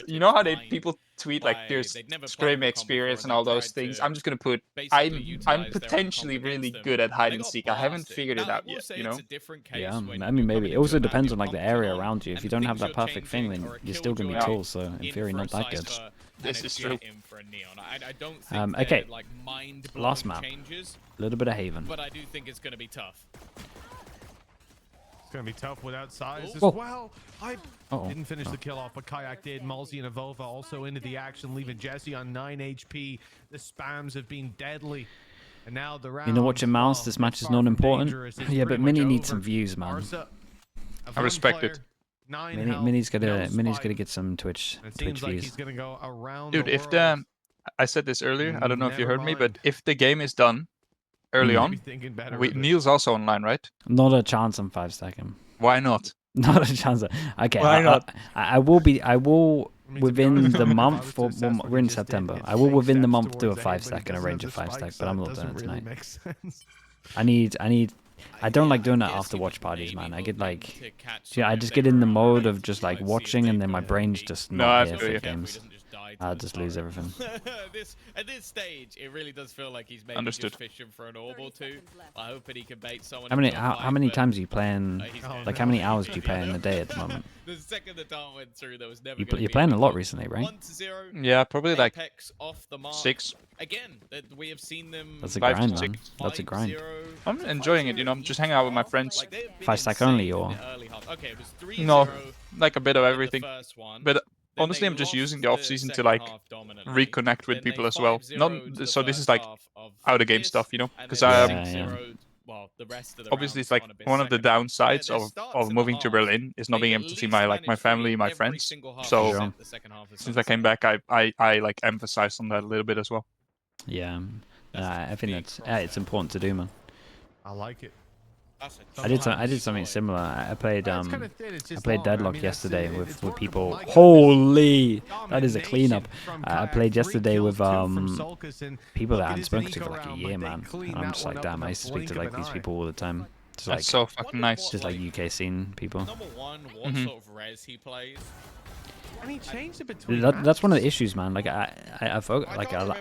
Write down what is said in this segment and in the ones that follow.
you know how people tweet like there's scrim experience and all those things. I'm just gonna put I'm potentially really good at hide and seek. I haven't figured it out yet, you know? Yeah, I mean maybe. It also depends on like the area around you. If you don't have that perfect thing, then you're still gonna be tall. So in theory, not that good. This is true. Okay, last map. A little bit of Haven. But I do think it's going to be tough. It's going to be tough without size as Whoa. well. I didn't finish the kill off, but Kayak did. Malzi and Avova also into the action, leaving Jesse on 9 HP. The spams have been deadly. And now the round. You know, watch your mouse. This match is not important. Yeah, but Mini needs some views, man. I respect it. Mini's gotta get some Twitch views. Dude, if I said this earlier, I don't know if you heard me, but if the game is done early on, Neil's also online, right? Not a chance on 5 second. Why not? Not a chance. Okay, why not? I will within the month. We're in September. I will within the month do a 5 second, a range of 5 stack, but I'm not doing it tonight. I don't like doing it after watch parties, man. I get like, I just get in the mode of just like watching, and then my brain's just not here for games. I'll just lose everything. At this stage, it really does feel like he's maybe just fishing for an orb or two. I hope that he can bait someone. How many times are you playing? Like how many hours do you play in a day at the moment? The second the dart went through, there was never. You're playing a lot recently, right? Yeah, probably like Apeks off the mark. 6. Again, we have seen them. That's a grind, man. That's a grind. I'm enjoying it, you know. I'm just hanging out with my friends. 5 stack only, or? Okay, it was 3-0. No, like a bit of everything. But honestly, I'm just using the off season to like reconnect with people as well. Not so this is like out of game stuff, you know, because obviously it's like one of the downsides of moving to Berlin is not being able to see my family, my friends. So since I came back, I like emphasized on that a little bit as well. Yeah, I think that's it's important to do, man. I like it. I did something similar. I played Deadlock yesterday with people. Holy, that is a cleanup. I played yesterday with people that I hadn't spoken to for like a year, man. And I'm just like, damn, I used to speak to like these people all the time. Just, That's so fucking nice. Just like UK scene people. Number one, what sort of res he plays? And he changed it between that's one of the issues, man. Like I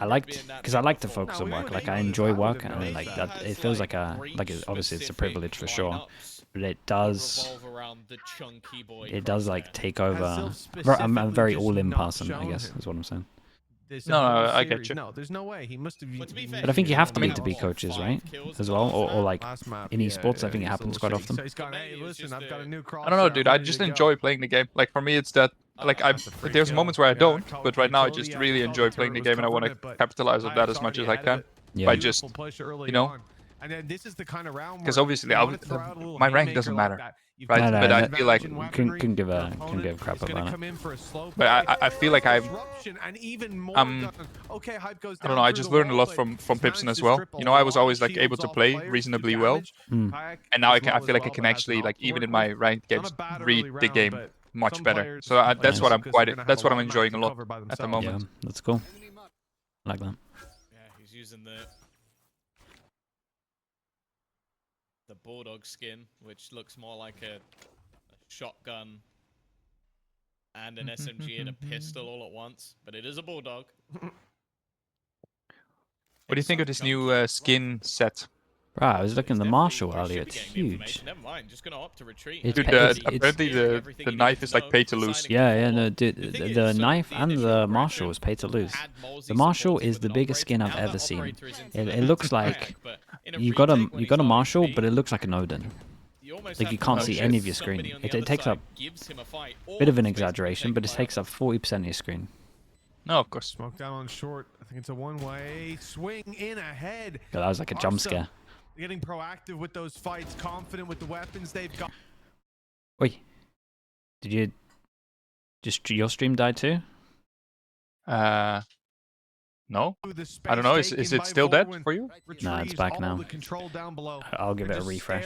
liked because I like to focus on work. Like I enjoy work, and like that. It feels like obviously it's a privilege for sure, but it does like take over. I'm a very all-in person, I guess is what I'm saying. No, I get you. No, there's no way he must have. But I think you have to be coaches, right? As well, or like in esports, I think it happens quite often. I don't know, dude. I just enjoy playing the game. Like for me, it's that. Like there's moments where I don't, but right now I just really enjoy playing the game, and I want to capitalize on that as much as I can. By just, you know, because obviously my rank doesn't matter, right? No, but I feel like can give a crap about it. But I feel like I don't know. I just learned a lot from Pipson as well. You know, I was always like able to play reasonably well, and now I feel like I can actually like even in my ranked games read the game much better. So that's what I'm enjoying a lot at the moment. Yeah, that's cool. I like that. Yeah, he's using the Bulldog skin, which looks more like a shotgun and an SMG and a pistol all at once, but it is a Bulldog. What do you think of this new skin set? Right, I was looking at the Marshall earlier. It's huge. Never mind, just gonna opt to retreat. Dude, apparently the knife is like pay to lose. Yeah, no, dude, the knife and the Marshall is pay to lose. The Marshall is the biggest skin I've ever seen. It looks like you got a Marshall, but it looks like an Odin. Like you can't see any of your screen. It takes up a bit of an exaggeration, but it takes up 40% of your screen. No, of course. Smoke down on short. I think it's a one-way swing in ahead. Yeah, that was like a jump scare. Getting proactive with those fights, confident with the weapons they've got. Wait, did you just your stream died too? No. I don't know. Is it still dead for you? No, it's back now. I'll give it a refresh.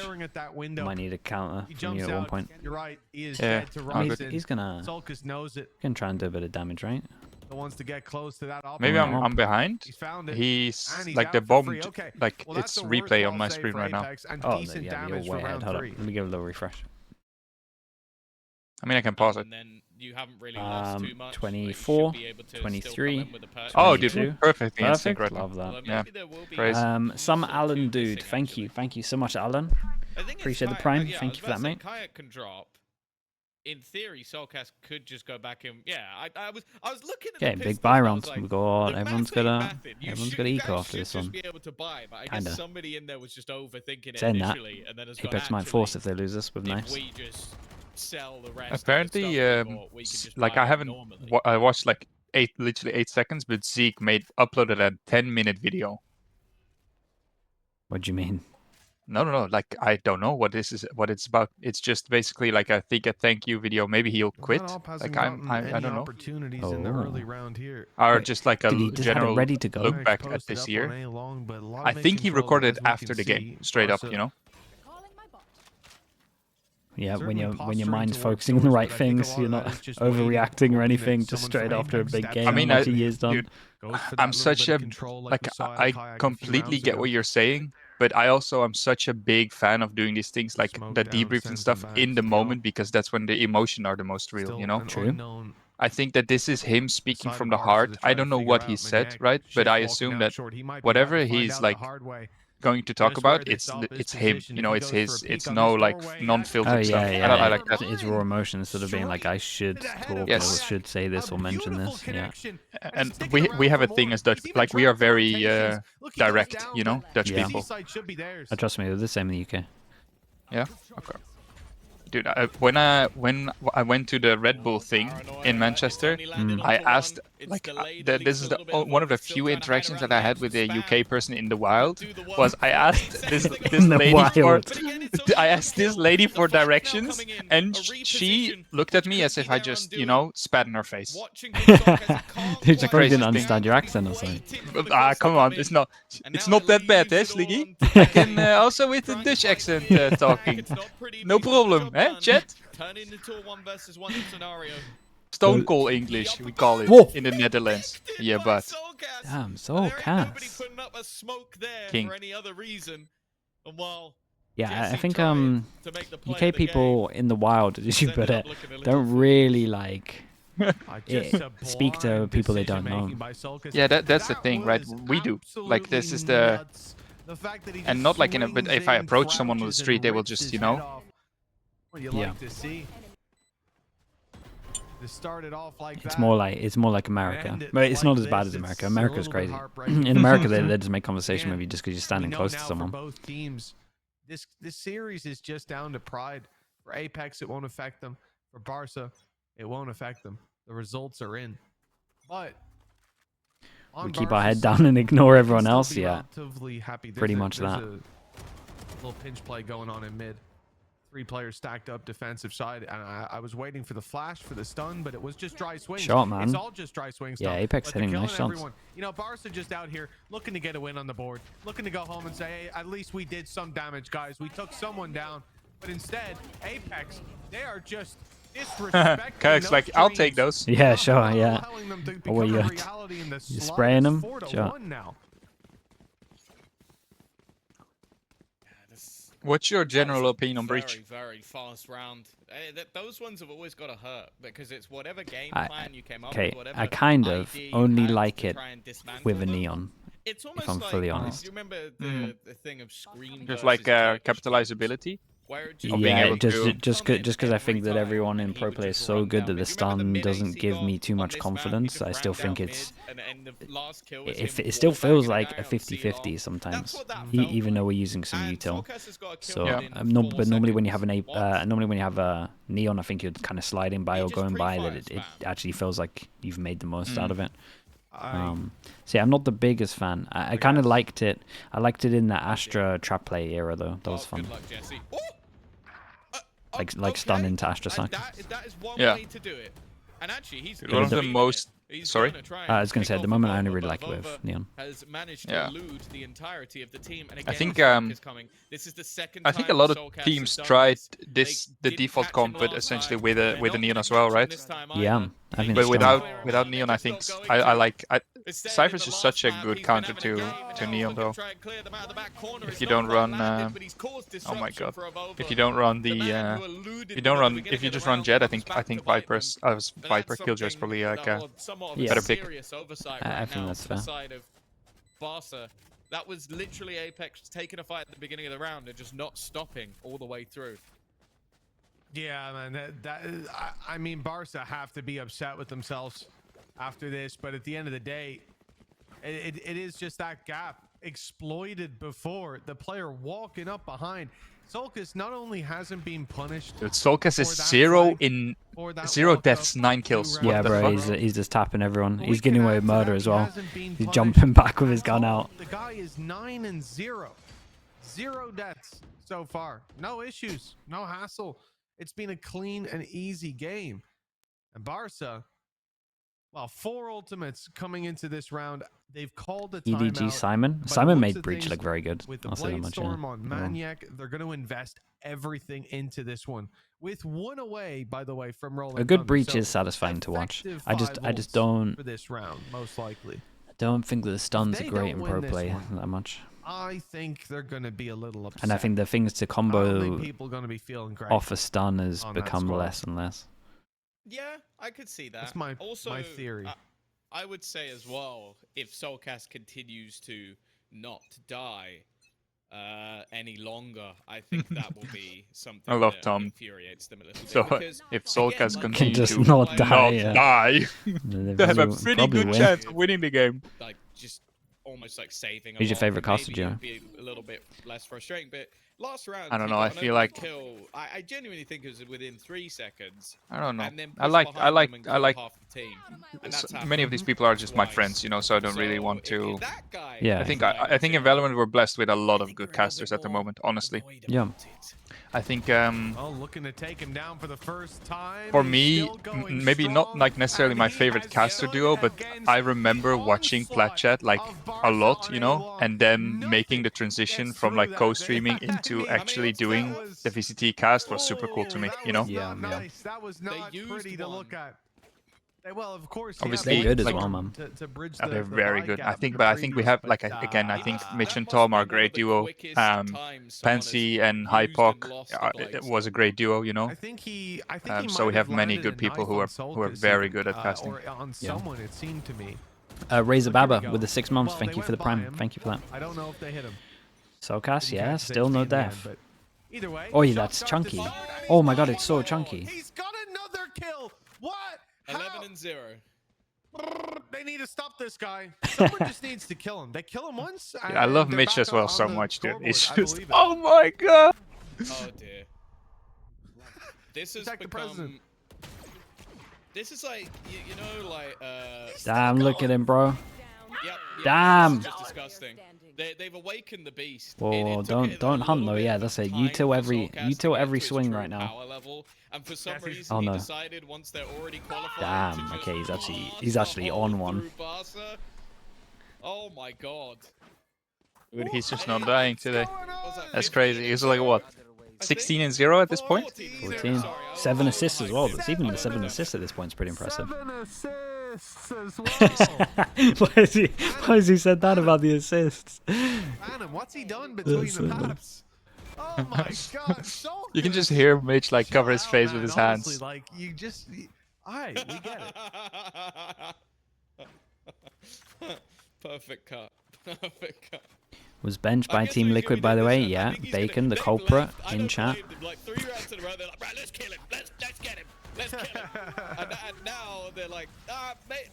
Might need a counter from you at one point. You're right. He is Yeah, dead to he's gonna knows it. try and do a bit of damage, right? Wants to get close to that. Maybe I'm behind. He's like the bomb, like it's replay on my screen right now. Oh, yeah, you're way ahead. Hold on, let me give it a little refresh. I mean, I can pause it. And then you haven't really lost too much. 24, like, you should be able to 23, still come in with a purchase. Oh, 22. dude, perfectly in sync Perfect, right now. love that. Well, Yeah, maybe there will be crazy. Some also Alan two dude, missing, thank actually. you. Thank you so much, Alan. I think it's Appreciate the Kayak- prime. yeah, I Thank was you for that, about to say, mate. Kayak can drop. In theory, Soulcast could just go back and I was looking at Okay, the big pistols, buy I round. was like, We got the everyone's math ain't got mathing. everyone's You got eco guys after should this just one. be able to buy, but I Kinda. guess somebody in there was just overthinking it Saying that, initially, and then has gone, Apex might actually, force if they lose this with if knives. we just sell the rest Apparently, of the stuff we bought, we can just like buy I it haven't. normally. I watched like literally 8 seconds, but Zeke uploaded a 10-minute video. What do you mean? No. Like I don't know what it's about. It's just basically like I think a thank you video. Maybe he'll quit. Like I don't know. Opportunities in the early round here. Or Wait, just like a did he just have it general ready to go? look back at this year. I think he recorded after the game, straight up. You know. Yeah, when your mind's focusing on the right things, you're not overreacting or anything. Just straight after a big game, I mean, like a year's done. dude, I'm such a like I completely get what you're saying, but I also am such a big fan of doing these things like the debriefs and stuff in the moment because that's when the emotion are the most real. You know. True. I think that this is him speaking from the heart. I don't know what he said, right? But I assume that whatever he's like going to talk about, it's him. You know, it's no like non-filtered Oh yeah, stuff. yeah. I like that. It's raw emotion instead of being like I should talk or should say this or mention this. Yeah. And we have a thing as Dutch, like we are very direct, you know, Dutch Yeah. people. Trust me, we're the same in the UK. Yeah. Okay. Dude, when I went to the Red Bull thing in Manchester, I asked like this is one of the few interactions that I had with a UK person in the wild. Was I asked this lady for directions, and she looked at me as if I just spat in her face. Dude, I probably didn't understand your accent or something. Come on, it's not that bad, eh, Sliggy? I can also with the Dutch accent talking. No problem, eh, chat? Turning into a 1v1 scenario. Stone Cold English, we call it in the Netherlands. Yeah, but damn, Soulcast. Putting up a smoke there King. for any other reason. And while Yeah, I Jesse think tried to make the play UK of the people in the wild, as you ended put up it, looking a little don't foolish. really like speak to people they don't know. yeah, that's the thing, right? We do. Like this is the and not like in a. But if I approach someone on the street, they will just Yeah. It's more like America. But it's not as bad as America. America's crazy. In America, they just make conversation with you just because you're standing close to someone. Both teams, this series is just down to pride. For Apeks, it won't affect them. For Barca, it won't affect them. The results are in. But We keep our head down and ignore everyone else. Yeah, pretty much that. There's a little pinch play going on in mid. 3 players stacked up defensive side, and I was waiting for the flash for the stun, but it was just dry swings. Shot, man. It's all just dry swings. Yeah, Apeks hitting nice shots. You know, Barca just out here looking to get a win on the board, looking to go home and say, hey, at least we did some damage, guys. We took someone down. But instead, Apeks, they are just disrespecting Kayak's like, I'll take those. Yeah, sure, yeah. Oh, what you spraying them? Sure. What's your general opinion on Breach? Very fast round. Those ones have always got to hurt because it's whatever game plan you came up with. Whatever I kind of idea only you had like to it try and dismantle with a them. neon. It's almost If I'm like, fully honest. you remember the thing of Scream Just versus like Turkish capitalizability. where being Yeah, able to just because I think that everyone in pro play is so good that the stun doesn't give me too much confidence. I still think it still feels like a 50-50 sometimes, even though we're using some util. So but normally when you have a neon, I think you're kind of sliding by or going by that it actually feels like you've made the most out of it. See, I'm not the biggest fan. I kind of liked it. I liked it in the Astra trap play era though. That was fun. Like stun into Astra Suck. That is one Yeah. way to do it. And actually, he's One of the most. Sorry? I was going to say, at the moment I only really like it with Neon. Has managed to Yeah. elude the entirety of the team. And I again, think Soulcast is coming. This is the second I think a time lot of Soulcast teams has done tried this. the They default didn't comp, catch him but last essentially time. with They're a not neon gonna as well, catch him right? this time Yeah, either. I think But it's strong. without neon, I think I Cypher's just such a good counter to Neon though. If you don't run, oh my god, if you don't run if you just run Jet, I think Viper Killjoy is probably like a better pick. I think that's fair. Barca, that was literally Apeks taking a fight at the beginning of the round and just not stopping all the way through. Yeah, man. I mean, Barca have to be upset with themselves after this, but at the end of the day, it is just that gap exploited before the player walking up behind. Solkis not only hasn't been punished. Dude, Solkis is 0 deaths, 9 kills. Yeah, bro, he's just tapping everyone. He's getting away with murder as well. He's jumping back with his gun out. The guy is 9-0. 0 deaths so far. No issues, no hassle. It's been a clean and easy game. And Barca, well, 4 ultimates coming into this round. They've called the timeout. EDG Simon. Simon made Breach look very good. With the I'll say that Blade much. Storm on Maniac, they're going to invest everything into this one. With 1 away, by the way, from Rolling A good Thunder. Breach So is satisfying to watch. I just ults don't for this round, most likely. don't think the stuns If are they great don't in win pro this play one, that much. I think they're going to be a little upset. And I think the things to I don't combo think people are going to be feeling great. off a stun has on that become squad. less and less. Yeah, I could see that. That's my theory. I would say as well, if Solcast continues to not die any longer, I think that will be something I love that Tom. infuriates them a little bit. So because, if Solkis again, continues just to not die, they have a pretty good win. chance of winning the game. like just almost like saving. Who's your favorite caster, Joe? Joe? Be a little bit less frustrating, but last round, I don't he know, got I an feel open like- kill. I genuinely think it was within 3 seconds. I don't know. And then I push like behind them and kill half the team. And that's happened many of these people are just my twice. friends, you know, so I don't really So, want if to. that guy Yeah. I think is I think in Valorant we're blessed with a lot of good casters at the moment. Honestly, Yeah. I think Oh, looking to take him down for the first time. for He's me, still going maybe not strong, like necessarily and my he favorite has caster done duo, it but against I remember Oh, the watching onslaught Platchat like of a Barca lot, on you know, A1. and then Nothing making the transition gets from through like that. co-streaming I into mean, actually that doing was- the VCT cast was super cool to me, that you know. was Yeah, not yeah. nice. That was not used pretty to look one. at. Well, of course, Obviously, They're good as like- well, man. To bridge They're the very buy good. gap I think, from but the I think we previous, have like but, again. I think that Mitch and must Tom be are a one of great the duo. quickest times someone has Pansy and used Hypok and lost the Blade was a great duo, you know. I think he So we might have many landed good a people knife who on are Solkis very even, good at casting. or on someone, it seemed to me. Razor But here we Baba go. with the 6 months. Well, Thank they you for the went by prime. him. Thank you for that. I don't know if they hit him. Soulcast, Didn't yeah, catch still 60 no in the end, death. but either way. Oh, yeah, shot that's start chunky. to start, and Oh my he's god, got it's so it. chunky. He's got another kill. What? 11-0. They need to stop this guy. Someone just needs to kill him. They kill him once. Yeah, I love and they're Mitch back as well on so the much, dude. scoreboard. It's I just, believe it. oh my god. Oh dear. This has Protect the become. president. This is like you know like Damn, look at him, bro. Yep, Damn. This is just disgusting. They've awakened the beast. Oh, It took it a don't hunt little though. bit Yeah, of that's it. time You till for every Soulcast to till get every to its swing true right now. power level, and for some Yes, he's- reason Oh, he no. decided once they're already qualified Damn, to just okay, he's blast actually the on hole one. through Barca. Oh my god. Dude, he's just not dying today. Was that That's 15 crazy. He's like what, I 16 and 0 at this point? 14. Sorry, I was 7 off assists by as well. 6. That's even the 7 assists at this point is pretty impressive. 7 assists as well. Why has he said that about the assists? Phantom, what's he done between That's the so maps? Oh my god, so You can good. just hear Mitch like cover his Chill face out, with his man. Honestly, hands. like you just, alright, we get it. Perfect cut. Perfect cut. Was benched I by guess Team he's Liquid, gonna by do the way. this, I Yeah, think he's Bacon, the they've culprit, left. I in don't chat. blame them. Like 3 rounds in a row, they're like, right, let's kill him. Let's get him. Let's kill him. and now they're like, mate,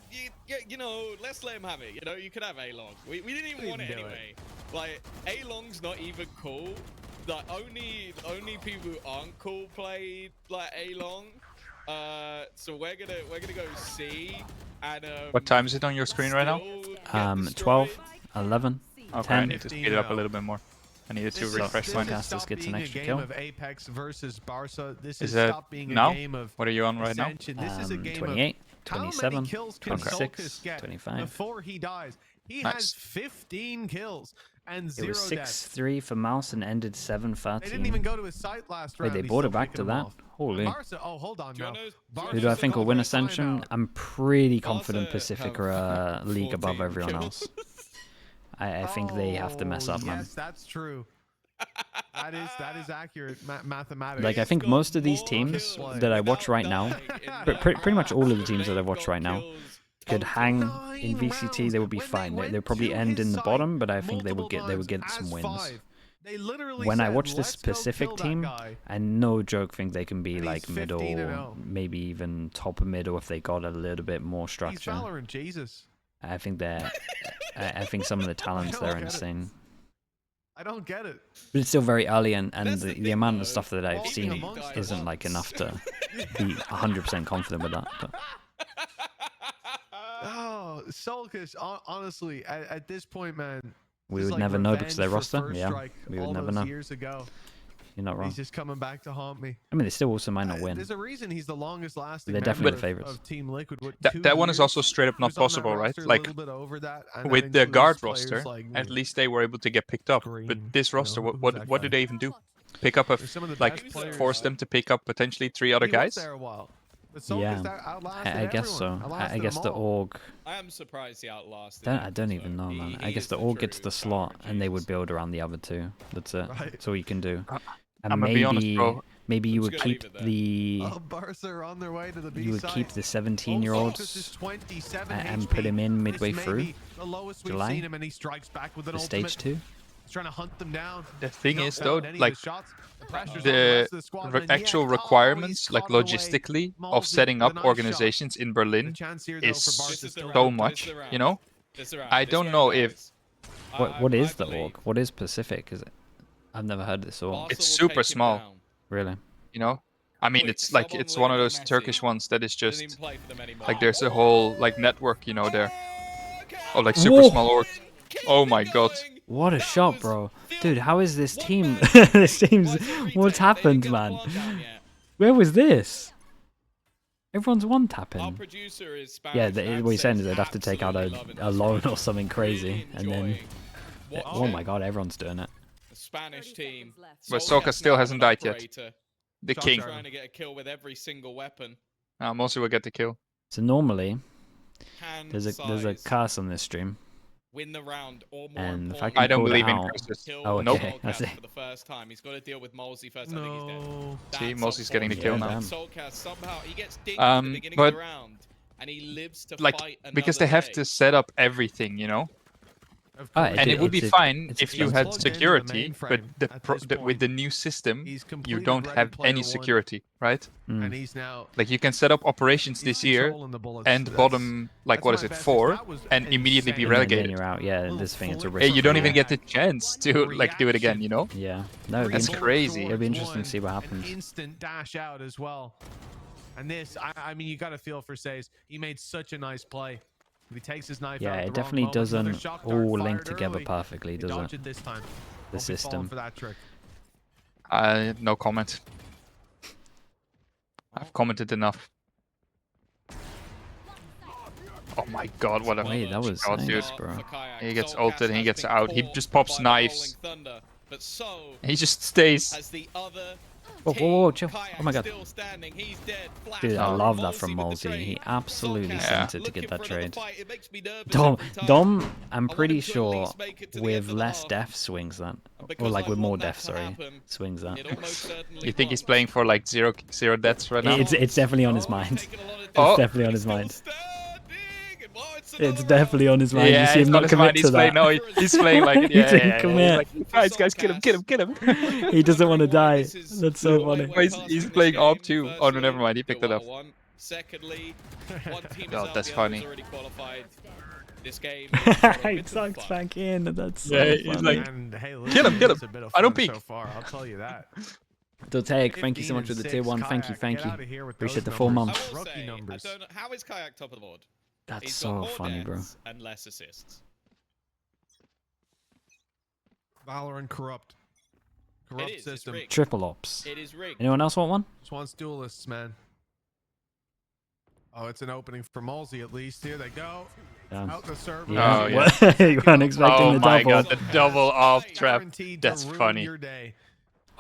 you know, let's let him have it. You know, you could have A-Long. We didn't even want it do it. anyway. Like, A-Long's not even cool. Like, only people who aren't cool play like A-Long. So we're gonna go C. And What time is it on your screen right now? still get 12, destroyed. 11, Okay, I 10. need to speed it up a little bit more. I needed to refresh my. Soulcast just gets an extra game kill. of Apeks versus Barca. This Is is that stop being a now? game of What are you on right now? Ascension. This is a game 28, of how 27, many kills can 26, Solkis get 25. before he dies. He Nice. has 15 kills and It 0 was deaths. 6-3 for Mouse and ended 7-13. They didn't even go to his site last round. Wait, they He's brought still it back to picking them that? off. Holy. Barca, oh, hold on now. Who do I think will win Barca's got a Ascension? timeout. I'm pretty confident Barca Pacific have are a league above 14 everyone kills. else. I think they have to mess up, man. Yes, that's true. That is accurate mathematics. Like, I think got most of these more teams kills that I without watch right now, dying in pretty much all of the matches teams that I they've watch got right now, kills could total. hang 9 in VCT, rounds. they would be When fine. went They'd probably to end his in the site bottom, but I think they multiple would get times some as wins. 5. They literally When I said, watch this "Let's go Pacific kill that team, guy." I no joke think they can be And like he's middle, 15-0. maybe even top of middle if they got a little bit more He's structure. Valorant, Jesus. I think they're, I think some of the talents there are get it. insane. I don't get it. But it's still very early, and That's the thing, amount though. of stuff that I've Walking seen amongst us. isn't like enough to be 100% confident with that. But Oh, Solkish, honestly, at this point, man, we this is would like never know because revenge their for roster. First Yeah, Strike we would all never those know. Years ago, You're not wrong. he's just coming back to haunt me. I mean, they still also might not win. There's a reason he's the longest lasting. They're definitely member the favorites. of Team Liquid. What, That one is 2 also years? straight up He not was on that possible, right? roster a Like little bit over that, and that with the includes guard players roster, like at me. least they were able to get picked up. Green, But this you know, roster, who's what that do guy? they even do? Pick up They're some of the like best players. force them to pick up potentially 3 other He guys? was there a while. But Solkish Yeah, outlasted I guess everyone. so. I Outlasted guess them the all. org. I am surprised he outlasted. I don't him, even so know, he- man. he I guess is the org gets true the slot, Valorant and they would genius. build around the other 2. That's it. Right. That's all you can do. And I'ma be honest, bro. maybe you I'm would just gonna keep leave it there. the Oh, Barca are on their way to the B you would side. keep the Solkish 17-year-olds is 27 and put him in HP. midway This may through be the lowest we've July? seen him, and he strikes back with an for ultimate. stage 2. He's trying to hunt them down. The thing Not is, though, found any of like his shots. The pressure's on the rest of the squad, and actual yet, requirements, he's like caught away. logistically, Malsey of setting with a up nice organizations in shot. Berlin The chance here, though, is for Barca This is the still round. so This is much, the round. you know? This is the round. I This don't way know it if goes. What I is the believe org? What is Pacific? Is it? I've never heard this org. Barca It's will super take him small. down. Really? You know? I mean, Quick, it's like sub on it's one of Lionel those Messi. Turkish ones that is Doesn't even just play for them anymore. like there's a whole like network, you know, there Okay. of like super Whoa. small orgs. Keep Oh it my god. going. What a That shot, was bro. filthy. Dude, how is this One team? man This retake. team's. Why is it retake? What's They didn't happened, get the man? plant down yet. Where was this? Everyone's one Our tapping. producer is Spanish. Yeah, and what he's saying says is they'd have to take out absolutely loving a this loan right or now. something crazy, Really and then. enjoying Oh watching my god, everyone's doing it. the Spanish team. But Solskjaer Soka still now hasn't an died yet. operator, The Shots king. are- trying to get a kill with every single weapon. Mostly will get the kill. So normally, Hand there's a size, curse on this stream. win the round, or more And the fact importantly, I don't called it believe in out. curses. kill Oh, Nope. okay. I Solskjaer see. for the first time. He's got to deal with Malsey first. I think he's dead. No. See, That's Malsey's getting the Yeah, kill now. damn. Solskjaer somehow he gets dinged at the beginning of but, the round, and he lives to Like fight another because they have day. to set up everything, you know. Of Ah, course. And it would be it's- fine it's if you expensive. had Plugged into the security, but mainframe the at pro this with point. the new system, He's you completed don't Ready have Player any One, security, right? Mm. and he's now Like you can set up operations he's this year controlling the bullets. and That's- bottom like that's what my is it best guess. 4 That was and immediately be insane. And then relegated. you're out. Yeah, Little this thing it's a flick. risk. Hey, you don't free even roll. get the chance to like do it again, you know? Yeah, no, it'd be, That's inter- crazy. it'd be interesting to see what An happens. instant dash out as well. And this, I mean, you got to feel for Says. He made such a nice play. If he takes his knife Yeah, out at it the wrong definitely moment, another doesn't shock dart all link fired together early. perfectly, He does dodged it? it this time. The Don't be falling system. for that trick. No comment. I've commented enough. Oh my god, what a Wait, that was god, nice, dude. bro. He gets ulted and he gets out. He just pops knives. Thunder, but so He just stays. as the other Whoa, whoa, whoa, chill. Oh my god. Still standing. He's dead. Flash Dude, I out love from that from Malsey with the Malsey. He trade. absolutely Solskjaer sent it to looking get that for another trade. fight. It makes me nervous Dom, every time. Dom, I'm I pretty wanted to at sure least make it to the with end of the less half. death swings that. Or Because like I with more want that death, to sorry. happen. Swings that. It almost certainly You think he's won't. playing for like zero deaths right now? It's definitely on his Oh, mind. he's taking a lot of Oh. damage, It's definitely on but his he's still mind. standing, and well, it's It's another definitely round. on his mind. You Yeah, see he's him on not his commit mind. to He's playing. that. No, he's playing like it. He's Yeah, saying, yeah, "Come yeah. here." He's like, guys, get him, get him, get him. He doesn't want to die. This is That's so the way funny. we're Wait, he's passing playing this AWP game. too. Oh, no, never Firstly, mind, he picked it up. 1-1. Secondly, one team is Oh, out, that's the funny. other's already qualified. This game is for a He bit of sucks fun. back in. That's so Yeah, he's funny. like, And hey, Get him, get it's him. a bit of I don't fun peek. so far, I'll tell you that. Dotek, thank you so 15 much for and the tier 6, 1. Thank you, Kayak, thank get you. outta here with Appreciate those the 4 numbers. months. I will Rookie say, numbers. I don't know, how is Kayak top of the board? That's He's got so more funny, bro. deaths and less assists. Valorant corrupt. Corrupt It's system. rigged. Triple ops. It is rigged. Anyone else want one? Just wants duelists, man. Oh, it's an opening for Molsey at least. Here they go. Out the server. Yeah. Oh, yeah. You weren't expecting Oh the my double. god, the double off trap. Guaranteed to That's ruin funny. your day.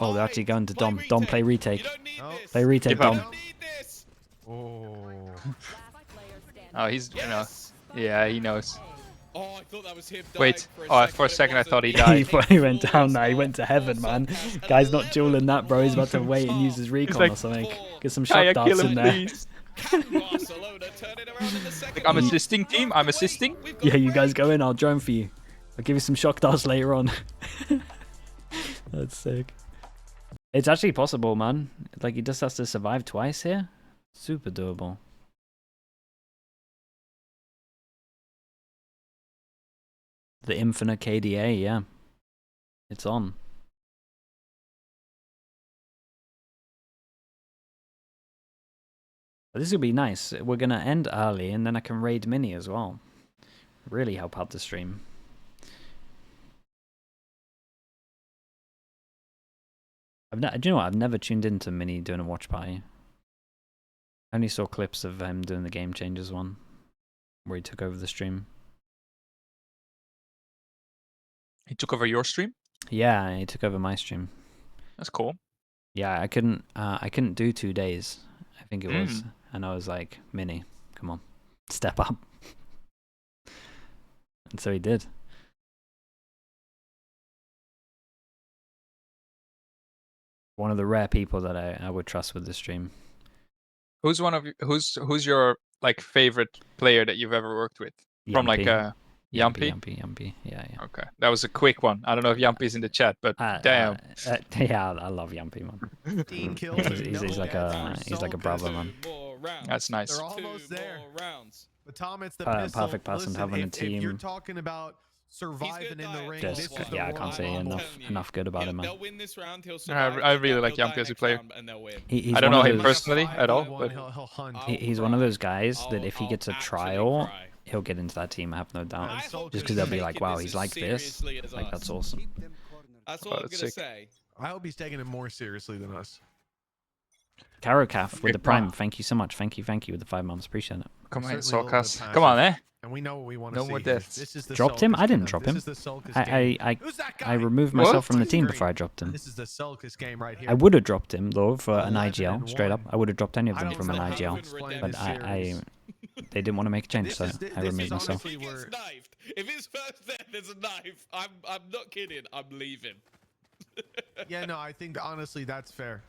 Oh, they're actually going to Dom. Dom, play retake. You don't need this. Play retake, Give up. Dom. You don't need this. Oh. Oh, he's, you know, yeah, he knows. Oh, I thought that was him. Wait, for a second I thought he He died. thought he went down now. He went to heaven, man. Guy's not dueling that, bro. He's about to wait and use his recon like, or something. Get some Kaya, shot kill darts him, in there. please. Barcelona turn it around in the second Like, I'm half. assisting, team. I'm assisting. Yeah, you guys go in. I'll drone for you. I'll give you some shock darts later on. That's sick. It's actually possible, man. Like, he just has to survive twice here. Super doable. The infinite KDA, yeah. It's on. This will be nice. We're going to end early, and then I can raid Mini as well. Really help out the stream. Do you know what? I've never tuned into Mini doing a watch party. I only saw clips of him doing the Game Changers one, where he took over the stream. He took over your stream. Yeah, he took over my stream. That's cool. Yeah, I couldn't do 2 days. I think it was, and I was like, Mini, come on, step up. And so he did. One of the rare people that I would trust with the stream. Who's who's your like favorite player that you've ever worked with? From like Yampy? Yampy. Yeah. Okay, that was a quick one. I don't know if Yampy's in the chat, but damn. Yeah, I love Yampy, man. 15 kills. He's like a brother, man. That's nice. They're almost there. But Tom, it's the pistol. Perfect person to have on a team. If you're talking about surviving in the ring, Just, this is yeah, I the can't say one. enough good about him, man. They'll win this round. He'll survive. I really like Yampy as a player. He's I don't know one of him those- personally at all, but He'll hunt. He's one of those guys that if he gets a trial, he'll get into that team. I have no doubt. Just because they'll be like, wow, he's like this. Like, that's awesome. That's all I'm that's gonna sick. say. I hope he's taking it more seriously than us. Carocaf with the Prime. Thank you so much. Thank you with the 5 months. Appreciate it. come on, Certainly a little bit Sokas. passive. Come on, eh? And we know what we want to No see. more here. deaths. This is the Dropped him? Sulcus I didn't game. drop This him. is the Sulcus game. Who's that guy? I removed What? myself from the team before I dropped him. This is the Sulcus game right here. I would have dropped him though for an 11 IGL, and straight up. 1. I would have dropped any of I them don't from an know how IGL, to explain but this I series. they didn't want to make a change, so This I is removed myself. honestly He gets knifed. If his first death is a knife, I'm not kidding. I'm leaving. Yeah, no, I think honestly that's fair.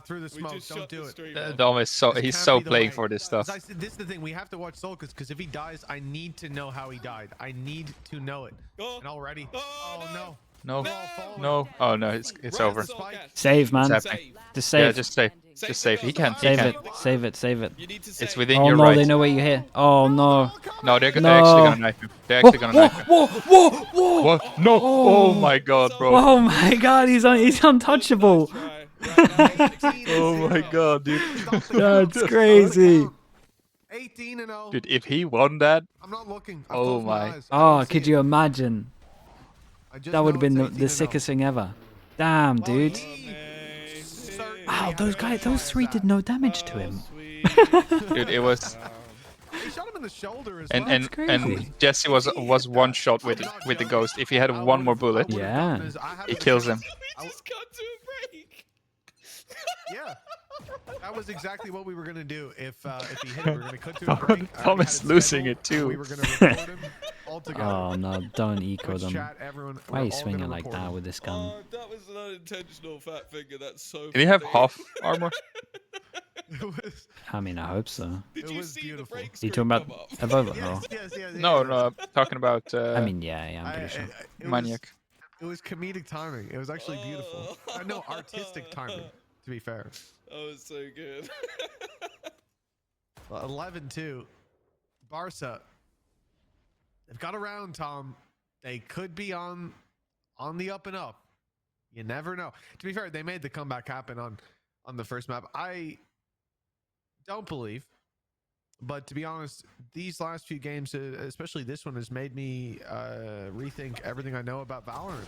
Through the We smoke, just don't shut do the it. stream off. Dom is so This he's can't so be the playing way. for this stuff. As this is the thing. We have to watch Sulcus because if he dies, I need to know how he died. I need to know it. Oh. And already. Oh, no. No, No. no. Oh no, it's Right over. at the spike. Save, man. It's Save. Just save. Yeah, just save. Just save. He can't. He Save can't. it. Save it. Save it. You need to save. It's within Oh your no, right. they know where you're here. Oh no. No, they're No. actually gonna knife him. They're actually gonna knife him. Whoa! What? No! Oh my god, bro. Oh my god, he's untouchable. Try. Right now, Oh my god, dude. That's crazy. 18-0. Dude, if he won that, I'm not looking. I've Oh closed my. eyes. I Oh, don't see could it. you imagine? I just That would have know been it's the 18-0. sickest thing ever. Damn, Well, dude. he certainly Wow, had those a guys, shot those at three that. did no damage to him. dude, it was. He shot him in the shoulder as And well. and crazy. and Jesse was one shot with the ghost. If he had one more bullet, Yeah. he kills him. We just got to a break. Yeah. That was exactly what we were gonna do if he hit it. We were gonna cut to a break. Tom we had is it losing scheduled, it too. and We were gonna record him all together. Oh no, don't eco Twitch them. chat, everyone, Why are we're you all swinging gonna like record that him. with this gun? Oh, that was an unintentional fat finger. That's so. Did he have funny. half armor? It was, I mean, I hope so. Did It you was see beautiful. the break Are you screen talking about come up? Evola? yes. No, no. I'm talking about. I mean, yeah, I'm pretty sure. it Maniac. it was comedic timing. It was actually beautiful. No, artistic timing, to be fair. Oh, it's so good. Well, 11-2. Barca. They've got around, Tom. They could be on the up and up. You never know. To be fair, they made the comeback happen on the first map. I don't believe, but to be honest, these last few games, especially this one, has made me rethink everything I know about Valorant.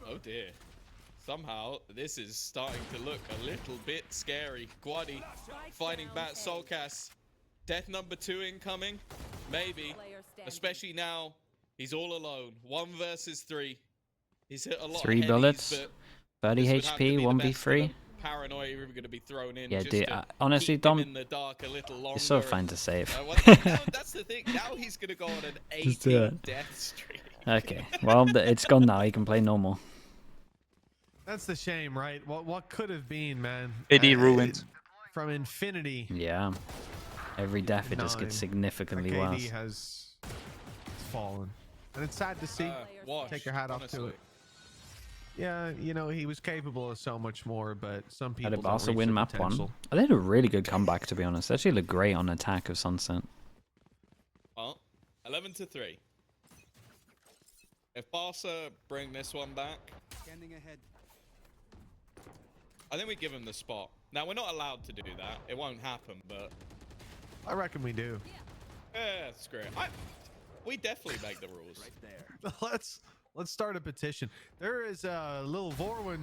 Oh dear. somehow this is starting to look a little bit scary. Guardi fighting back Soulcast. Death number 2 incoming. Maybe. Especially now. He's all alone. 1 versus 3. He's hit a lot 3 of bullets. 30 HP, 1v3. Paranoia even going to be thrown in. Yeah, just dude. to Honestly, keep him Dom, in the dark a little longer. it's so fine to save. That's the thing. Now he's going to go on an Just do 18 it. death streak. Okay, well, it's gone now. He can play normal. That's the shame, right? What could have been, man? AD ruined. From infinity. Yeah. Every death, it just gets significantly worse. has fallen. And it's sad to see. Take your hat off to it. Yeah, you know, he was capable of so much more, but some people Did don't Barca reach win their map potential. 1? They had a really good comeback, to be honest. They actually look great on attack of Sunset. Well, 11-3. If Barca bring this one back, I think we give him the spot. Now, we're not allowed to do that. It won't happen, but... I reckon we do. Yeah, it's great. We definitely make the rules. Right there. Let's start a petition. There is a little Vorwin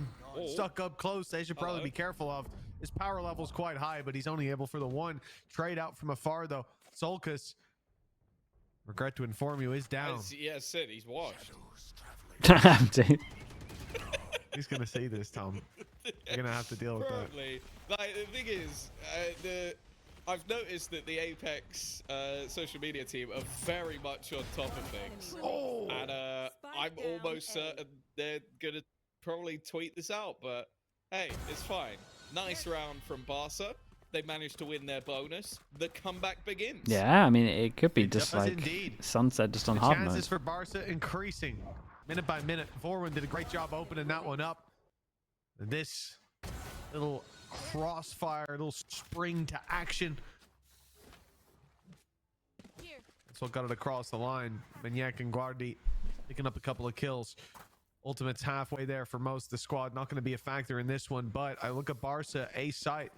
stuck up close. They should probably be careful of. His power level's quite high, but he's only able for the 1 trade out from afar, though. Solkus, regret to inform you, is down. Yeah, Sid, he's washed. Dude. He's gonna see this, Tom. You're gonna have to deal with that. Probably. Like, the thing is, I've noticed that the Apeks social media team are very much on top of things. And I'm almost certain they're going to probably tweet this out. But hey, it's fine. Nice round from Barca. They managed to win their bonus. The comeback begins. Yeah, I mean, it could be It just does like indeed. Sunset just on The hard chances mode. for Barca increasing minute by minute. Vorwin did a great job opening that one up. This little crossfire, little spring to action. That's what got it across the line. Maniac and Guardi picking up a couple of kills. Ultimate's halfway there for most of the squad. Not going to be a factor in this one, but I look at Barca, A site.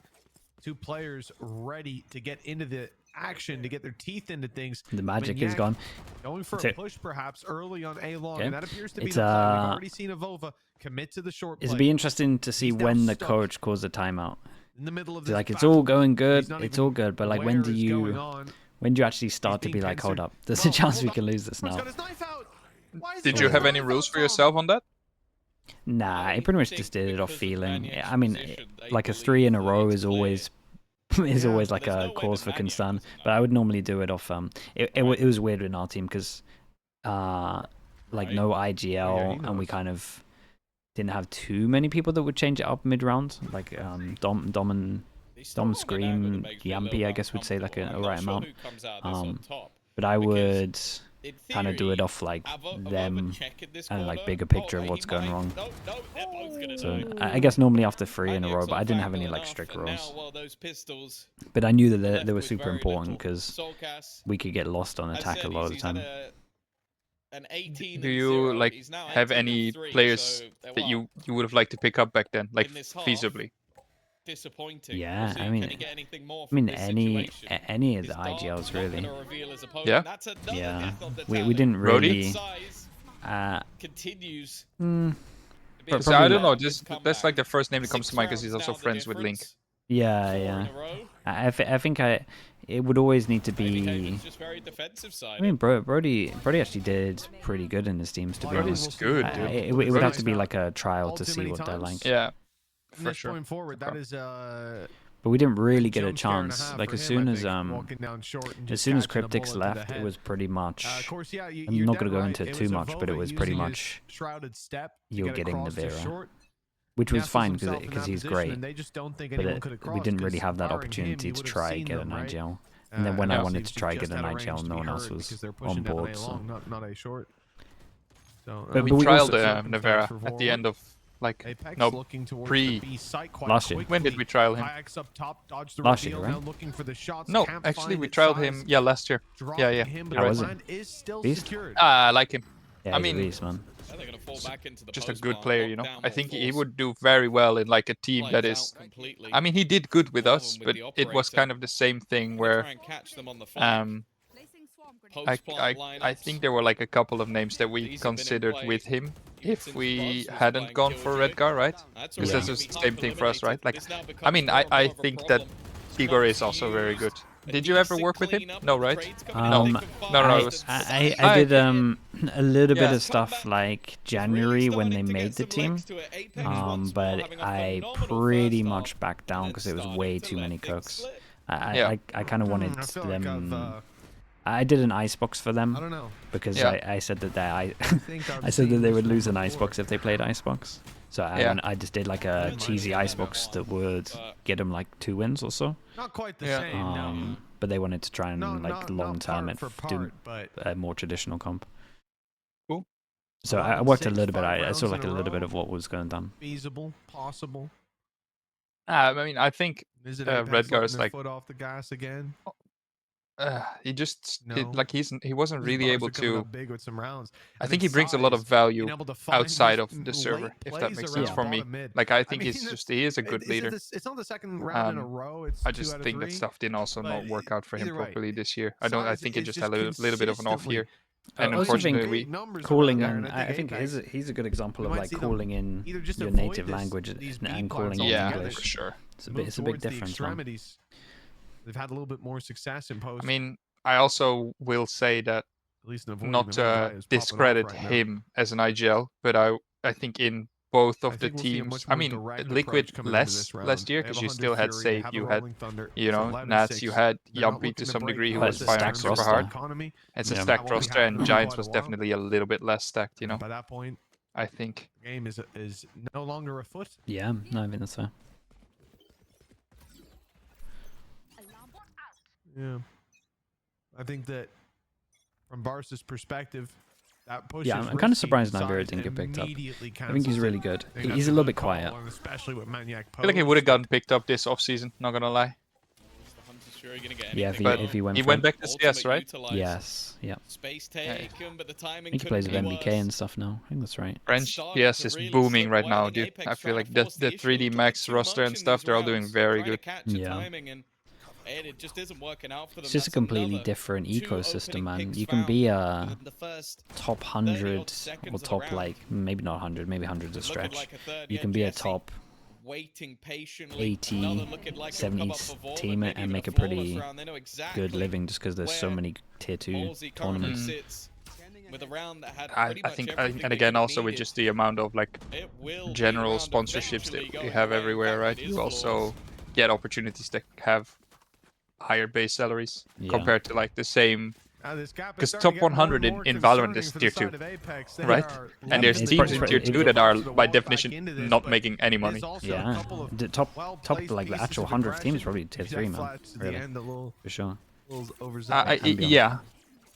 2 players ready to get into the action, to get their teeth into things. The magic Maniac is gone. going for a push perhaps early on A long, Okay. and that appears to be It's, the play. We've already seen Avova commit to the short play. It'll be interesting to see He's now when the stuck coach calls a timeout. in the middle of It's this like, it's battle. all going good, He's not it's even all good, but like, when aware do it's going on. when do you actually start to being be like, hold pincered. up, there's a chance we Hold can on. lose this He's now? got his knife out. Why is Did he you got have his any knife rules out, for Tom? yourself on that? Nah, I he pretty much think just did it off because of feeling. Maniac's I mean, position, they like a believe 3 in a that row it's is clear. always Yeah, always but like there's a no way cause that for Maniac concern. doesn't But know. I would normally do it off it was weird in our team because like Right. no Oh, yeah, IGL, he and we knows. kind of didn't have too many people that would change it up mid round, like Dom and He's still Dom on an angle Scream, that makes me a little Yampy, I guess would say like a uncomfortable. I'm right not sure amount. who comes out of this on top, But I because would in kind of do it theory, off like Avova them check in this and like corner. bigger picture of he what's going might- wrong. No, they're both gonna So die. I guess normally after 3 in a row, Maniac's but on I didn't have Fangle any like enough, strict and rules. now, well, those pistols But I knew that left they were with super very important little. because Soulcast, we could get lost on as attack said, a lot of the he's had time. an 18 Do and you 0. like He's now have 18 and any 3, players so, that well, you would have liked to pick up back then, like in this half, feasibly? disappointing. Yeah, We'll see, I can mean- he get anything more I from mean, this any situation? any of Is the Dark IGLs not really. gonna reveal his opponent? Yeah. That's another Yeah, death on the we talent. didn't Brody? really. Size Mm, continues. to be Because a probably I don't part know, of his just comeback. that's like the first name that comes 6 to mind because he's rounds also now, the friends with Link. difference. yeah, 4 in yeah. a row. I think it would always need to Maybe be. Haven's just very defensive side. I mean, Brody actually did pretty good in his teams, to be Brody's honest. good, I- dude. it would have to be Nice like a trial all to too see many what they're times. like. Yeah, From for this sure. point forward, that is But we didn't really get a jump scare and chance. half Like for as him, soon I as think, walking down short and as just soon as catching a Cryptics bullet to the left, it head. was pretty much. Of course, yeah, I'm you're not dead gonna go right. into It too was much, but it Avova was pretty using his much shrouded step to you're get getting the across to Vera, short. which was Nesses fine himself in because that he's position, great. and they just don't think But anyone could have we crossed, didn't really 'cause have that barring him, opportunity you to would have try seen get an them, right? IGL. And then when I yeah. wanted to try Just get an out of range IGL, to no be one else heard was because they're on pushing down board. A So. long, not A short. So, But We we trialed also- Nevera for at the Vorwin. end of like Apex no looking towards pre- the B site quite last year. when did we trial him? Kayaks up top, dodge the Last year, reveal, right? now looking for the shots. No, Can't actually find we its trialed size. him last year. Dropping Yeah. him, but How the was it? land is still Beast? secured. I like him. Yeah, I he's a mean, beast, man. They're gonna fall back into the Just a post good mark, player, lock you know. down I more think he force, would do very well in like a team plays that out is. completely. I mean, he did good with More us, than with but the it was operator. kind of the same thing Gonna where try and catch them on the flank. I think there were like a couple of names that we considered with him if we hadn't gone for Redgar, right? Because that's the same thing for us, right? Like, I mean, I think that Igor is also very good. Did you ever work with him? No, right? No. No, it was... I did a little bit of stuff like January when they made the team, but I pretty much backed down because it was way too many cooks. I kind of wanted them. I did an icebox for them. I don't know. Because I said that I said that they would lose an icebox if they played icebox. So I just did like a cheesy icebox that would get them like 2 wins or so. Not quite the same, no. But they wanted to try and like long time it, do a more traditional comp. Cool. So I worked a little bit. I saw like a little bit of what was going on. Feasible, possible. I mean, I think Redgar is like foot off the gas again. He just like he wasn't really able to. Big with some rounds. I think he brings a lot of value outside of the server, if that makes sense for me. Like I think he is a good leader. It's not the second round in a row. It's I just think that stuff didn't also not work out for him properly this year. I think he just had a little bit of an off year. And unfortunately, calling in, I think he's a good example of like calling in your native language and calling in English. For sure. It's a big difference. They've had a little bit more success in post. I mean, I also will say that not to discredit him as an IGL, but I think in both of the teams, I mean, Liquid less last year because you still had Save, you had, Nats, you had Yumpy to some degree who was firing super hard. It's a stacked roster, and Giants was definitely a little bit less stacked, By that point, I think. The game is no longer afoot. Yeah, no, I mean that's fair. Yeah, I think that from Barca's perspective, that push. Yeah, I'm kind of surprised Nigeria didn't get picked up. I think he's really good. He's a little bit quiet. Especially with Maniac. I feel like he would have gotten picked up this offseason. Not gonna lie. Yeah, if he went back to CS, right? Yes, yeah. Space taken, but the timing I think he plays with MBK and stuff now. I think that's right. French CS is booming right now, dude. I feel like the 3D Max roster and stuff, they're all doing very good. Yeah. It just isn't working out for them. It's just a completely different ecosystem, man. You can be a top 100 or top like maybe not 100, maybe 100's a stretch. You can be a top 80, 70 team and make a pretty good living just because there's so many tier 2 tournaments. I think, and again, also with just the amount of like general sponsorships that we have everywhere, right? You also get opportunities that have higher base salaries compared to like the same, because top 100 in Valorant is tier 2, right? And there's teams in tier 2 that are by definition not making any money. Yeah, the top like the actual 100 teams probably tier 3, man. Really, for sure. Yeah,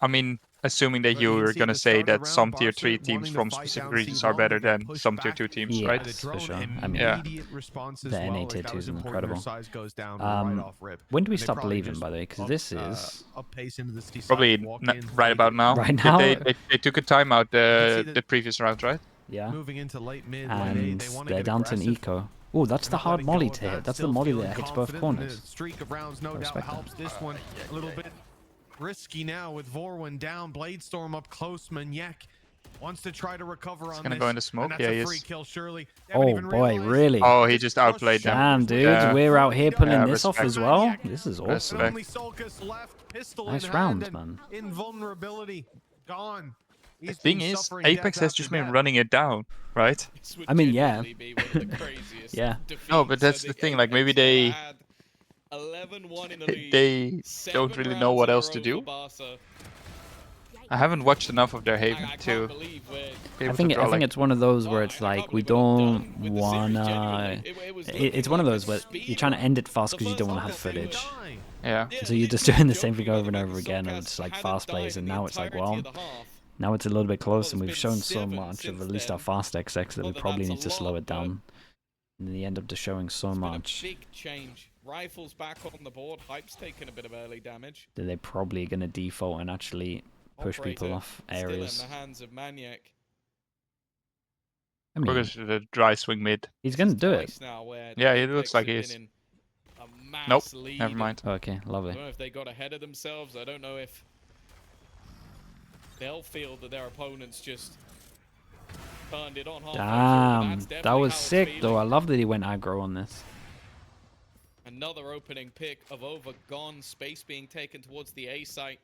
I mean, assuming that you were gonna say that some tier 3 teams from specific regions are better than some tier 2 teams, right? For sure. I mean, the NA tier 2 is incredible. When do we stop believing, by the way? Because this is probably right about now. Right now. They took a timeout the previous round, right? Yeah. And they're down to an eco. Oh, that's the hard molly to hit. That's the molly that hits both corners. I respect that. This one a little bit risky now with Vorwin down, Bladestorm up close. Maniac wants to try to recover on this. He's gonna go into smoke. Yeah, he is. Oh boy, really? Oh, he just outplayed them. Damn, dude, we're out here pulling this off as well. This is awesome. Nice round, man. Invulnerability gone. The thing is, Apeks has just been running it down, right? I mean, yeah. Yeah. No, but that's the thing. Like maybe they don't really know what else to do. I haven't watched enough of their Haven to be able I think it's one of those where it's like we don't wanna. It's one of those where you're trying to end it fast because you don't want to have footage. Yeah. So you're just doing the same thing over and over again, and it's like fast plays, and now it's like, well, now it's a little bit close, and we've shown so much of at least our fast XX that we probably need to slow it down. And then you end up just showing so much. Big change. Rifles back on the board. Hype's taking a bit of early damage. That they're probably going to default and actually push people off areas. Still in the hands of Maniac. I mean, because the dry swing mid. He's going to do it. Yeah, it looks like he is. Nope, never mind. Okay, lovely. I don't know if they got ahead of themselves. I don't know if they'll feel that their opponents just turned it on halfway Damn, through. that was sick though. I love that he went aggro on this. Another opening pick of over gone. Space being taken towards the A site.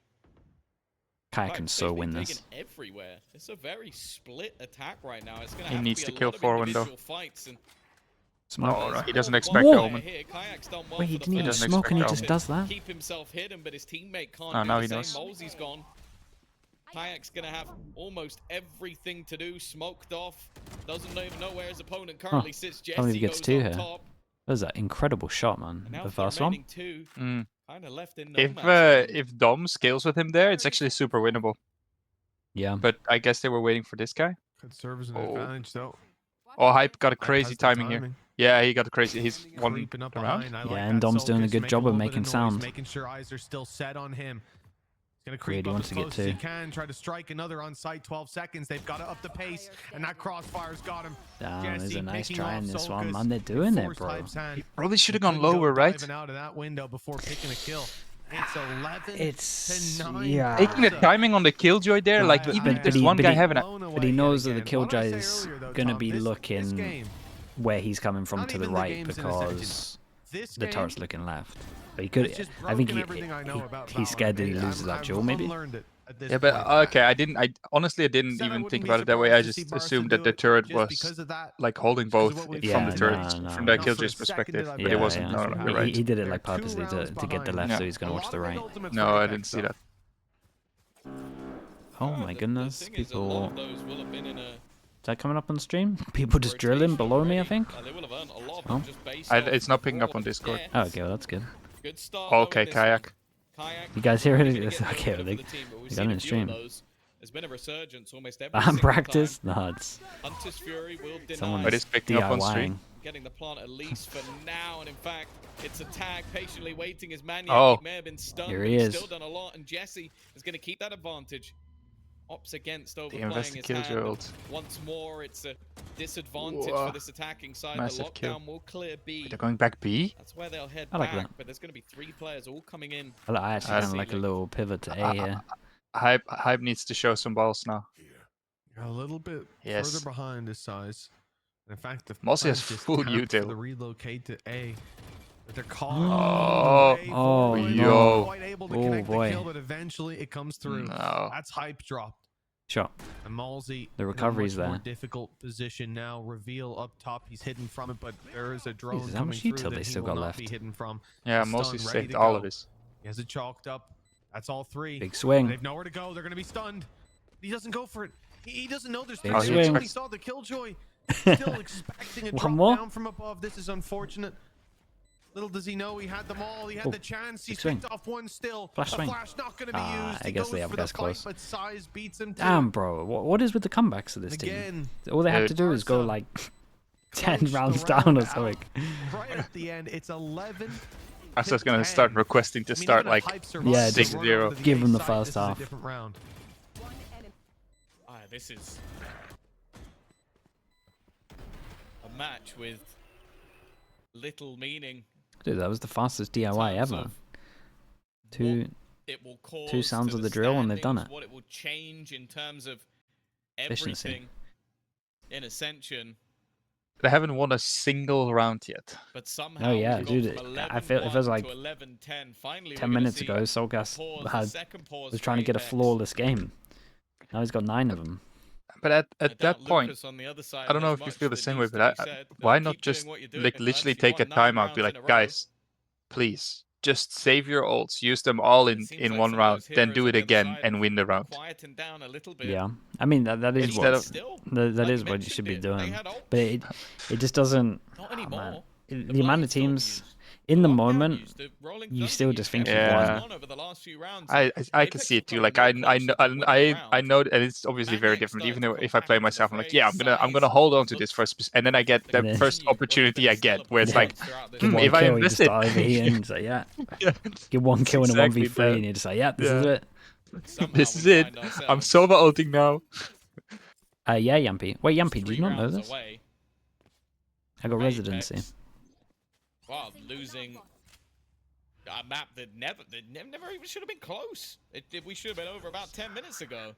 Kayak can so win this. Everywhere. It's a very split attack right now. It's gonna He have needs to to be a kill lot of Forward though. individual fights and Smoke. Oh, no, he doesn't expect Whoa. the Omen. Wait, he didn't even doesn't smoke and he expect just that. does that? Keep himself hidden, but his teammate can't Oh, do now the he same. knows. Molesey's gone. Kayak's gonna have almost everything to do. Smoked off. Doesn't even know where his opponent currently sits. Can't believe Jesse he gets goes two on here. top. That was an incredible shot, man. And now The for first one. remaining two, Mm. kind of left in no man's land. If Dom scales with him there, it's actually super winnable. Yeah. But I guess they were waiting for this guy. Could serve as an Oh. advantage though. Oh, Hype got a Hype crazy has the timing here. Yeah, he got a crazy. He's one Creeping up around. behind. I Yeah, like and that. Dom's doing a Sulcus good making job of little bit making noise, sound. making sure eyes are still set on him. He's gonna Weird, creep he up wants as to get close as he two. can, try to strike another on site. 12 seconds. They've got to up the pace, and that crossfire's got him. Damn, there's Jesse a nice picking try off in this Sulcus. one, man. They're doing it, Forced bro. Hype's hand. Probably should have He gone couldn't go lower, right? diving out of that window before picking a kill. It's 11 It's to 9. yeah. Taking the timing on the Killjoy there, like But- even but this he- one but guy he- having a blown But he away knows yet that the again. What did I say Killjoy's earlier, though, gonna Tom? be This looking game, where he's coming from not to the even the right games in because this the game, turret's looking left. But he could. it's just I think broken everything I know about he's Valorant. scared that he I've- loses that I've duel, maybe. unlearned it at this Yeah, but point. okay, I honestly didn't Said I even wouldn't think be about it that way. I surprised to see just Barca assumed do that the it turret just was because of that. like holding Because of both what we've from the seen. turret, Yeah, no, from no. the Not for a Killjoy's second perspective, did I but believe it wasn't. that. No, no, He- you're right. He did it They're like 2 purposely rounds to get the behind. left, Yeah. so he's gonna A watch lot the of big right. ultimates No, for I Apeks, didn't see though. that. Oh my goodness, The thing is, a lot people. of those will have been in a Is that coming up on stream? People just drilling below me, I think. They will have earned a lot of Oh. them just based It's off not picking up raw on Discord. Oh, okay, well, that's good. Good start. Okay, over this Kayak. one. Kayak. You guys hear probably it? gonna It's get the okay, opener they- for the team, but we've they got seen it in a few of stream. those. There's been a resurgence almost every Bam single practice? time. No, it's Hunter's Fury will someone deny But it's picking up on stream. DIYing. getting the plant at least for now, and in fact, it's a tag patiently waiting as Maniac Oh. may have been stunned, Here but he he's is. still done a lot, and Jesse is going to keep that advantage. Opts against The overplaying his hand. Killjoy but ult. once more, it's a disadvantage Whoa. for this attacking side. Massive The kill. lockdown will clear B. They're going back B. That's where they'll head I like back, that. but there's going to be 3 players all coming in. I actually kind of see, like a like- little pivot to A here. Hype needs to show some balls now. A little bit Yes. further behind his size. In fact, the Mossy has plan just full tapped for util. the relocate to A. But they're calling. Oh, way oh, forward. yo. Not quite able to Oh, connect boy. the kill, but eventually it comes through. No. That's Hype dropped. Shot. And Malsey The in a recovery's much more there. difficult position now. Reveal up top. He's hidden from it, but there is a drone Jesus, how coming much through util that they he still will got not left? be hidden from. Yeah, He's mostly stunned, ready saved to all go. of his. He has it chalked up. That's all 3. Big swing. They've nowhere to go. They're going to be stunned. He doesn't go for it. He doesn't know there's Big 3 swing. when he saw the Killjoy. Still expecting a One drop more? down from above. This is unfortunate. Little does he know he had them all. He had Oh, the chance. He's big swing. picked off one still. Flash a swing. flash not going to be Ah, used. I He guess goes they have for guys the close. fight, but size beats him too. Damn, bro. What is with the comebacks of this team? Again, All they have Dude. to do is go Barca like 10 close the rounds down round or out. something. right at the end, it's 11. I was just gonna 10. start requesting to I mean, start even if like Hype survives Yeah, the just run 6-0. over to give A him the side, first this is a half. different round. This is a match with little meaning. Dude, that was the fastest DIY terms ever. of Two. what it will cause Two sounds to of the drill and they've done standings, it. What it will change in terms of Efficiency. everything in Ascension, they haven't won a single round yet. but somehow Oh, yeah, we've gone dude, from I feel- it feels 11-1 like to 11-10. Finally, 10 we're gonna minutes see ago, a Solgas pause, a had second pause was for trying to get a Apeks. flawless game. Now he's got 9 of them. But I at doubt that point, Lucas on the other side I don't know has if you much feel the that same way, needs to but be said. why Keep not doing just what you're doing, like lads. literally You've take a won 9 timeout, be rounds in like, a row. guys, please, just save your ults, use them all It in seems like one some of round, those then heroes do on it the other again side and have win the round. quietened down a little bit. Yeah. I mean, that is Instead what of- Still, that like is you what you mentioned should be it, doing. they had ults. But it just doesn't. Not Oh, anymore. man. The The amount of blind still teams used. in the Lockdown moment, used. The rolling you thunder still used. just think you've won. Everything's gone over the last few rounds. I Apeks can see it are too. probably Like no I closer to winning the I round. know, and it's obviously very Maniac different. Even started though to if I come play back into the myself, I'm like, fray. yeah, I'm gonna Size hold on to looked this first, and then I get the And then- first opportunity I get, where it's Yeah. like, Get one if I kill, you invest just it, start overheating. It's like, yeah. yeah, Get one kill in a exactly 1v3 that. and you just like, yeah, this is Yeah. it. Somehow this we is it. find I'm ourselves Sova ulting now. Yeah, Yampy. Wait, Yampy, did 3 you not know rounds this? away. I got Apeks, residency. Wow, losing a map that never even should have been close. We should have been over about 10 minutes ago.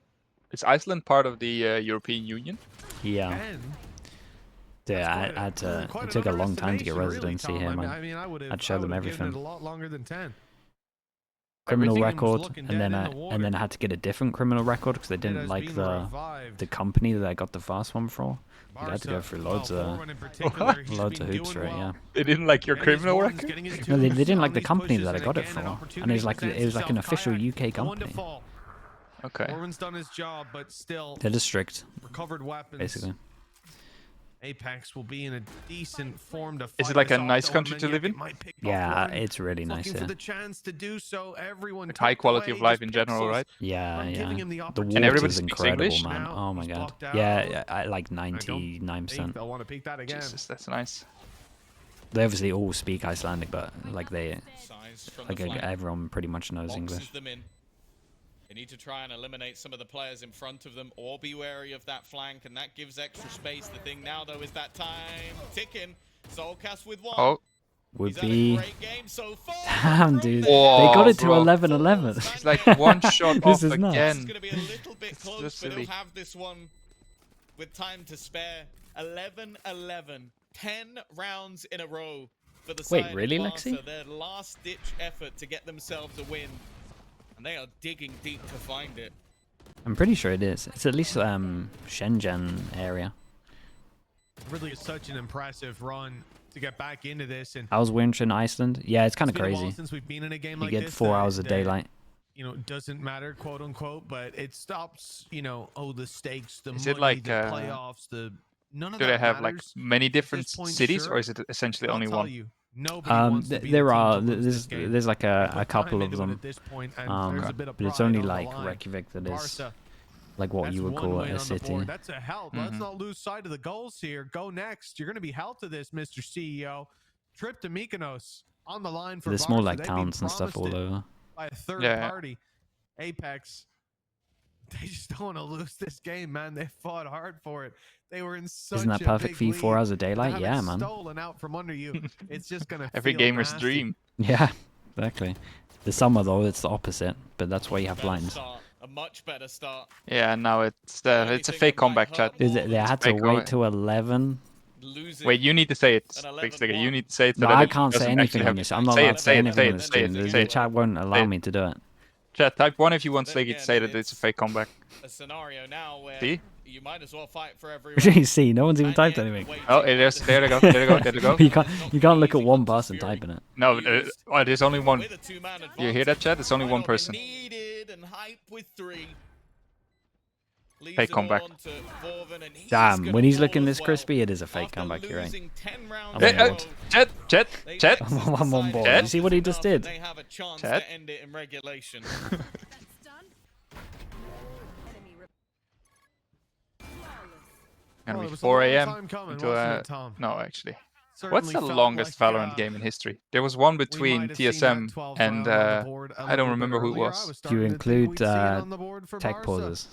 Is Iceland part of the European Union? Yeah. Yeah, it took a long time to get residency here, man. I mean, I'd show them everything. It a lot longer than 10. Criminal Everything was record, looking and dead then in the I had to get a different criminal record because they didn't has like been the revived. company that I got the first one for. You had to go Barca, through well, loads of Forward in particular, he's loads of been hoops doing for it. well. Yeah. They didn't like your Getting his criminal ones, record? getting his No, they twos didn't on like the these company pushes, that I and got it again, for, an and opportunity it was like presents an itself. official Kayak, UK the one to company. fall. Okay. Orban's done his job, but still They're just strict, recovered weapons. basically. Apeks will be in a decent form to fight. Is it like a this off, nice though, country and to Maniac, live in? it might pick off Yeah, one. it's really nice Looking here. for the chance to do so. Everyone Like high quality away, of life just in general, pixels. right? Yeah, I'm giving yeah. him the The opportunity. And everybody water's speaks incredible, English? man. Now Oh my he's god. blocked out. Yeah, I like I don't 99%. think they'll want to peek that again. Jesus, that's nice. They obviously all speak Icelandic, but like Size from like the flank. everyone pretty much knows Boxes English. them in. They need to try and eliminate some of the players in front of them, or be wary of that flank, and that gives extra space. The thing now, though, is that time ticking. Soulcast with one. Oh, Would He's had a be. great game so far. Damn, dude. Whoa, They got it to bro. 11-11. it's like one shot This off is nuts. again. It's going to be a little bit It's close, just but silly. he'll have this one with time to spare. 11-11. 10 rounds in a row for the Wait, side really, of Barca. Lexi? Their last-ditch effort to get themselves a win. And they are digging deep to find it. I'm pretty sure it is. It's at least Shenzhen area. Really is such an impressive run to get back into this. And How's winter in Iceland? Yeah, it's kind of been a while crazy. since we've been in a game You like get this 4 that- hours of that, daylight. You know, doesn't matter, quote unquote, but it stops. You know, the stakes, the Is money, it like, the playoffs, the none of Do that they have like matters. many different this point, cities, sure. or is it essentially I'll only tell one? you, nobody wants to be the There team are. to lose this game. There's like a Put couple time of into it them. at this point, and there's a bit of But it's pride only on the like line. Reykjavik that is Barca, like what that's you would one call win it a on the city. board. That's a help. Let's not lose sight of the goals here. Go next. You're going to be held to this, Mr. CEO. Trip to Mykonos on the line for There's more Barca. like They've been towns and stuff promised all it over. by a third Yeah. party. Apeks. They just don't want to lose this game, man. They fought hard for it. They were in such Isn't that a perfect big for you? 4 lead. hours of To daylight? have it Yeah, man. stolen out from under you. It's just gonna Every feel gamer's nasty. dream. Yeah, exactly. The summer though, it's the opposite. But that's why you have Better blinds. start, a much better start. Yeah, now it's a Anything fake that might comeback, hurt chat. more They than had to fake wait comment. till 11. losing. Wait, you need to say it, An Big 11-1. Sticker. You need to say it. So No, that I it can't say doesn't anything actually on have- this. I'm not Say allowed it, to say say it, anything say on it, this say stream. it, The say it. chat won't allow Say it. me to do it. Chat, type 1 if you want Then Sleggy to again, say that it's a fake comeback. a scenario now where See? you might as well fight for everyone. You see, no one's even And typed yet anything. waiting Oh, for it is. the- There they go. There they go. There they go. You can't look at Easy one Hunter's person Fury. typing it. No, oh, there's only one. With a two-man You hear that, chat? It's only advantage. one Right on, person. Needed and hype with 3. Leaves Fake it all comeback. onto Vorven, and he's Damn, gonna when he's fall looking as this well. crispy, it is a fake After comeback, you're right. losing 10 rounds I'm in on a board. row, Chat. they Chat. Texas I'm on decided board. that You see what he enough just and did? They have a chance Chat. to end it in regulation. Gonna Well, be it was a 4 long a.m. time coming, until, wasn't it, Tom? No, actually. Certainly What's the felt longest like, Valorant game in history? There was one we between might have seen that TSM 12th and round on the board a I don't little bit remember who it earlier. I was. was Do you starting to think include we'd see it on the board for tech Barca. pauses?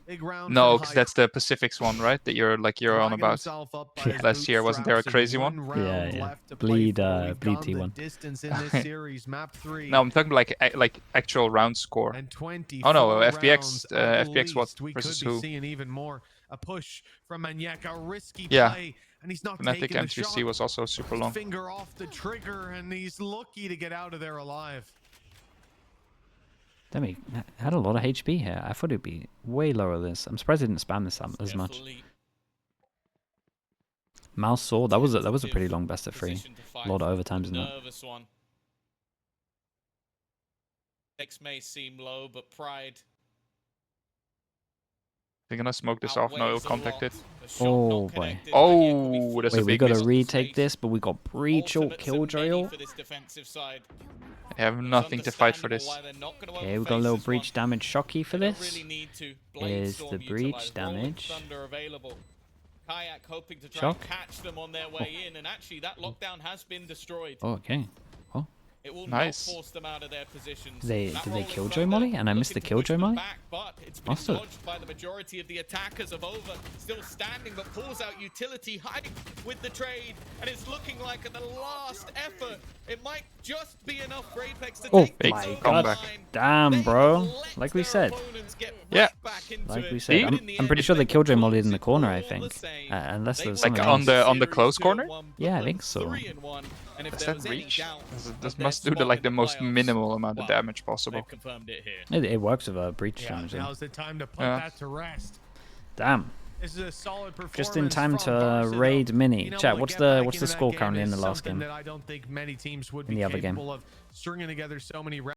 Big round No, for because Hype. that's the Pacifics one, right? That you're on Dragging about. himself up by Yeah. his Last year, wasn't there a bootstraps crazy and one? round Yeah, yeah. left to play Bleed, for. We've Bleed gone the T1. distance in this series, map 3. No, I'm talking like actual round score. And 20. Oh, no, rounds FPX, at FPX what least. We versus could be who? seeing even more. A push from Maniac, a risky Yeah. play, and he's not And I think taking the M3C shot. was also super long. Finger off the trigger, and he's lucky to get out of there alive. Damn, he had a lot of HP here. I thought it'd be way lower than this. I'm surprised he didn't spam this as much. Definitely Mouse Sword, that was a pretty long best of 3. position to fight A lot of for overtimes in the that. nervous one. X may seem low, but pride They're gonna smoke this off. No, outweighs a contact lot. it. The shot Oh, not boy. connected. Oh, Maniac will be that's a Wait, we big gotta miss. retake this, but we got Breach or Ultimates and Killjoy. many for this defensive side. They have It's nothing to fight for this. understandable why they're not gonna Okay, we got a little overface this breach one. damage shocky for They don't this. really need to. Here's Bladestorm the breach utilised. Rolling damage. Thunder available. Kayak hoping to try Shock. and catch them on their way in, and actually that lockdown has been destroyed. Oh, okay. Oh, It will Nice. not force them out of their positions. Did they Rolling Killjoy Thunder molly? And I missed the looking to push Killjoy them molly? back, but it's been Must have. dodged by the majority of the attackers of Over. Still standing, but pulls out utility, hiding with the trade, and it's looking like at the last effort, it might just be enough for Apeks to Oh take my this over god. the line. Damn, They bro. let Like we their said. opponents get Yeah. right back into Like it, we said. but See? in the I'm end, pretty sure they they killjoy were mollied in the corner, I all think. the same. Unless They there's won someone Like else. on the close 2-0, corner? one, put Yeah, I them think so. 3-1, and if Does there that was any reach? doubt This of their must do the spot like in the most playoffs, minimal amount of well, damage possible. they've confirmed it here. It works with a breach Yeah, damage. now's the time to put Yeah. that to rest. Damn. This is a solid performance. Just in time from to Barca, though. raid Mini. You know Chat, what, what's get the back into that score game currently in is the last something game? that I don't think many teams would In be the other game. capable of stringing together so many